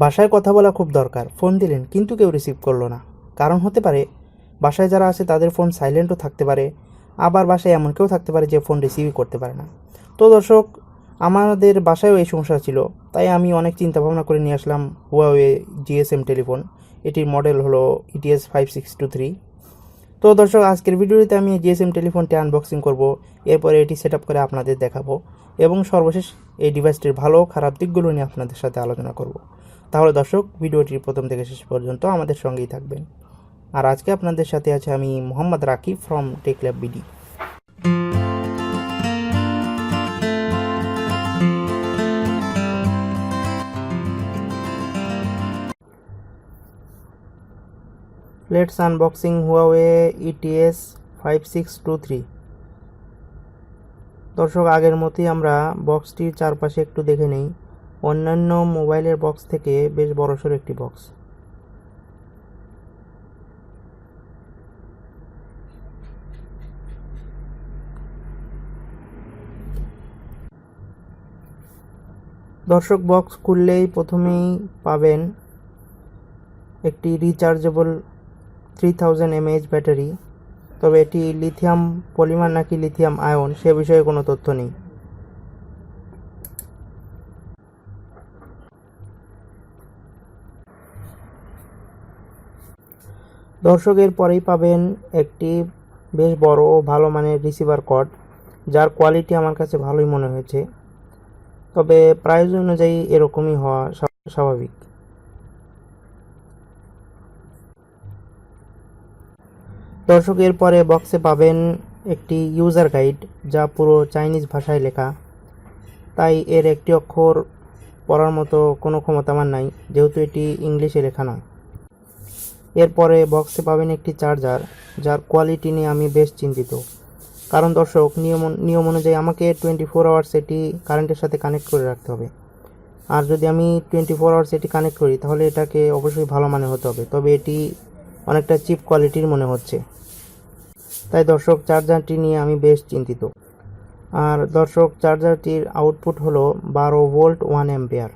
বাসায় কথা বলা খুব দরকার, ফোন দিলেন কিন্তু কেউ রিসিভ করলো না। কারণ হতে পারে বাসায় যারা আছে তাদের ফোন সাইলেন্টও থাকতে পারে, আবার বাসায় এমন কেউ থাকতে পারে যে ফোন রিসিভই করতে পারে না। তো দর্শক, আমাদের বাসায়ও এই সমস্যা ছিল, তাই আমি অনেক চিন্তা ভাবনা করে নিয়ে আসলাম Huawei GSM টেলিফোন। এটির মডেল হলো ETS 5623। তো দর্শক, আজকের ভিডিওতে আমি GSM টেলিফোনটি আনবক্সিং করব, এরপরে এটি সেট আপ করে আপনাদের দেখাবো এবং সর্বশেষ এই ডিভাইসটির ভালো খারাপ দিকগুলো নিয়ে আপনাদের সাথে আলোচনা করব। তাহলে দর্শক, ভিডিওটির প্রথম থেকে শেষ পর্যন্ত আমাদের সঙ্গেই থাকবেন। আর আজকে আপনাদের সাথে আছে আমি Mohammad Rakib from tech lab BD. Let's unboxing Huawei ETS 5623। দর্শক, আগের মতোই আমরা বক্সটির চারপাশে একটু দেখে নেই। অন্যান্য মোবাইলের বক্স থেকে বেশ বড়সড় একটি বক্স। দর্শক, বক্স খুললেই প্রথমেই পাবেন একটি রিচার্জেবল 3000 mAh ব্যাটারি। তবে এটি লিথিয়াম পলিমার নাকি লিথিয়াম আয়ন সে বিষয়ে কোনো তথ্য নেই। দর্শকের পরেই পাবেন একটি বেশ বড় ও ভালো মানের রিসিভার কর্ড, যার কোয়ালিটি আমার কাছে ভালোই মনে হয়েছে। তবে প্রাইস অনুযায়ী এরকমই হওয়া স্বাভাবিক। দর্শকের পরে বক্সে পাবেন একটি ইউজার গাইড, যা পুরো চাইনিজ ভাষায় লেখা, তাই এর একটি অক্ষর পড়ার মতো কোনো ক্ষমতা আমার নাই, যেহেতু এটি ইংলিশে লেখা নয়। এরপরে বক্সে পাবেন একটি চার্জার, যার কোয়ালিটি নিয়ে আমি বেশ চিন্তিত। কারণ দর্শক, নিয়ম অনুযায়ী আমাকে 24 আওয়ার্স এটি কারেন্টের সাথে কানেক্ট করে রাখতে হবে। আর যদি আমি 24 আওয়ার্স এটি কানেক্ট করি তাহলে এটাকে অবশ্যই ভালো মানে হতে হবে। তবে এটি অনেকটা চিপ কোয়ালিটির মনে হচ্ছে, তাই দর্শক চার্জারটি নিয়ে আমি বেশ চিন্তিত। আর দর্শক, চার্জারটির আউটপুট হলো 12 ভোল্ট 1 অ্যাম্পিয়ার।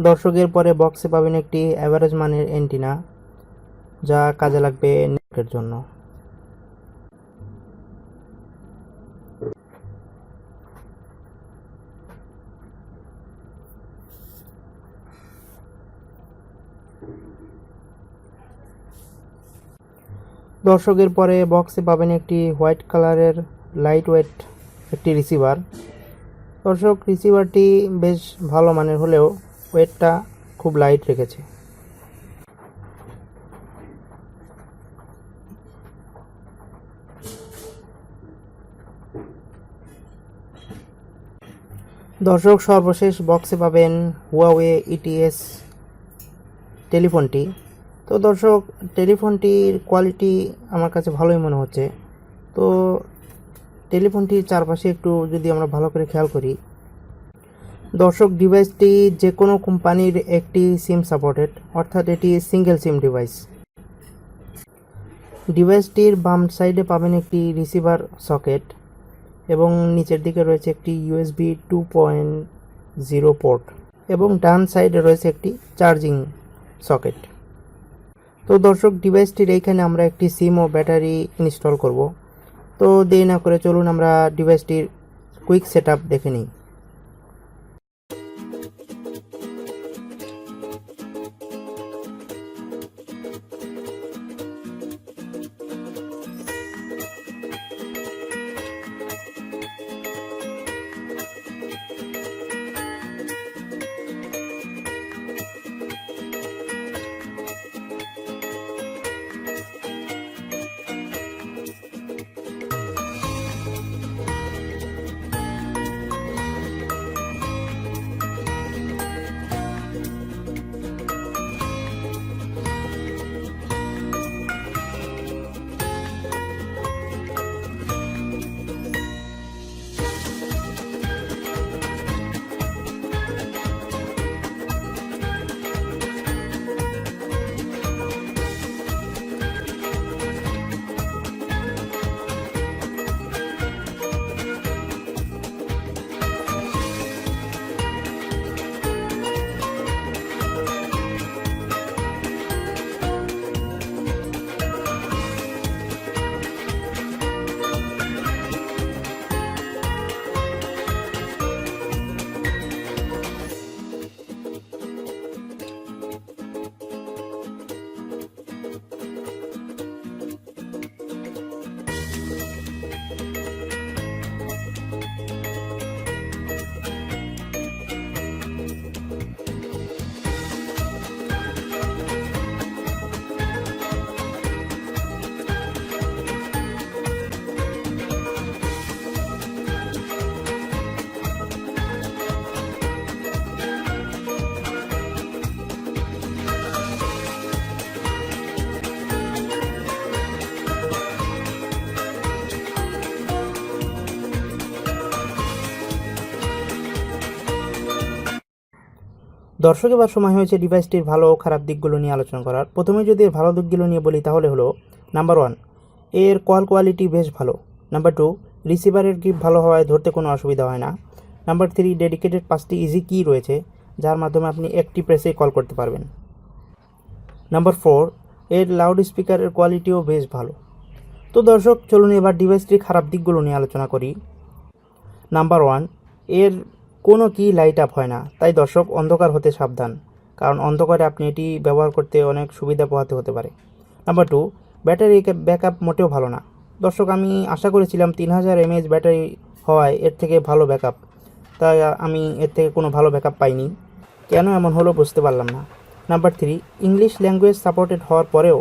দর্শকের পরে বক্সে পাবেন একটি অ্যাভারেজ মানের অ্যান্টিনা, যা কাজে লাগবে নেটের জন্য। দর্শকের পরে বক্সে পাবেন একটি হোয়াইট কালারের লাইট ওয়েট একটি রিসিভার। দর্শক, রিসিভারটি বেশ ভালো মানের হলেও ওয়েটটা খুব লাইট রেখেছে। দর্শক, সর্বশেষ বক্সে পাবেন Huawei ETS টেলিফোনটি। তো দর্শক, টেলিফোনটির কোয়ালিটি আমার কাছে ভালোই মনে হচ্ছে। তো টেলিফোনটির চারপাশে একটু যদি আমরা ভালো করে খেয়াল করি, দর্শক, ডিভাইসটি যে কোনো কোম্পানির একটি সিম সাপোর্টেড, অর্থাৎ এটি সিঙ্গেল সিম ডিভাইস। ডিভাইসটির বাম সাইডে পাবেন একটি রিসিভার সকেট এবং নিচের দিকে রয়েছে একটি USB 2.0 পোর্ট এবং ডান সাইডে রয়েছে একটি চার্জিং সকেট। তো দর্শক, ডিভাইসটির এইখানে আমরা একটি সিম ও ব্যাটারি ইনস্টল করব। তো দেরি না করে চলুন আমরা ডিভাইসটির কুইক সেটআপ দেখে নিই। দর্শক, এবার সময় হয়েছে ডিভাইসটির ভালো ও খারাপ দিকগুলো নিয়ে আলোচনা করার। প্রথমে যদি এর ভালো দিকগুলো নিয়ে বলি তাহলে হলো নাম্বার 1, এর কল কোয়ালিটি বেশ ভালো। নাম্বার 2, রিসিভারের গ্রিপ ভালো হওয়ায় ধরতে কোনো অসুবিধা হয় না। নাম্বার 3, ডেডিকেটেড 5টি ইজি কি রয়েছে যার মাধ্যমে আপনি একটি প্রেসেই কল করতে পারবেন। নাম্বার 4, এর লাউড স্পিকারের কোয়ালিটিও বেশ ভালো। তো দর্শক, চলুন এবার ডিভাইসটির খারাপ দিকগুলো নিয়ে আলোচনা করি। নাম্বার 1, এর কোনো কি লাইট আপ হয় না, তাই দর্শক অন্ধকার হতে সাবধান, কারণ অন্ধকারে আপনি এটি ব্যবহার করতে অনেক সুবিধা পোহাতে হতে পারে। নাম্বার 2, ব্যাটারি ব্যাকআপ মোটেও ভালো না। দর্শক, আমি আশা করেছিলাম 3000 mAh ব্যাটারি হওয়ায় এর থেকে ভালো ব্যাকআপ, তাই আমি এর থেকে কোনো ভালো ব্যাকআপ পাইনি। কেন এমন হলো বুঝতে পারলাম না। নাম্বার 3, ইংলিশ ল্যাঙ্গুয়েজ সাপোর্টেড হওয়ার পরেও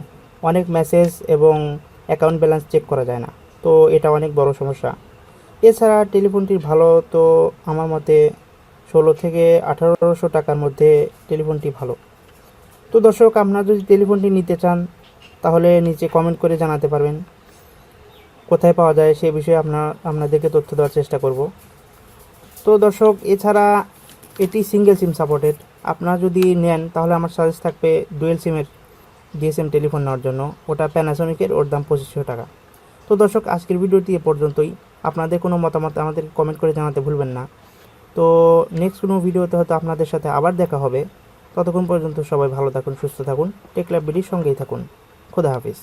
অনেক মেসেজ এবং অ্যাকাউন্ট ব্যালেন্স চেক করা যায় না, তো এটা অনেক বড় সমস্যা। এছাড়া টেলিফোনটির ভালো তো আমার মতে 16 থেকে 1800 টাকার মধ্যে টেলিফোনটি ভালো। তো দর্শক, আপনারা যদি টেলিফোনটি নিতে চান তাহলে নিচে কমেন্ট করে জানাতে পারবেন কোথায় পাওয়া যায়, সে বিষয়ে আপনাদেরকে তথ্য দেওয়ার চেষ্টা করব। তো দর্শক, এছাড়া এটি সিঙ্গেল সিম সাপোর্টেড। আপনারা যদি নেন তাহলে আমার সাজেস্ট থাকবে ডুয়েল সিমের ডিএসএম টেলিফোন নেওয়ার জন্য। ওটা প্যানাসোনিকের, ওর দাম 2500 টাকা। তো দর্শক, আজকের ভিডিওটি এ পর্যন্তই। আপনাদের কোনো মতামত আমাদের কমেন্ট করে জানাতে ভুলবেন না। তো নেক্সট কোনো ভিডিওতে হয়তো আপনাদের সাথে আবার দেখা হবে। ততক্ষণ পর্যন্ত সবাই ভালো থাকুন, সুস্থ থাকুন, টেক ল্যাব বিডির সঙ্গেই থাকুন। খোদা হাফিজ।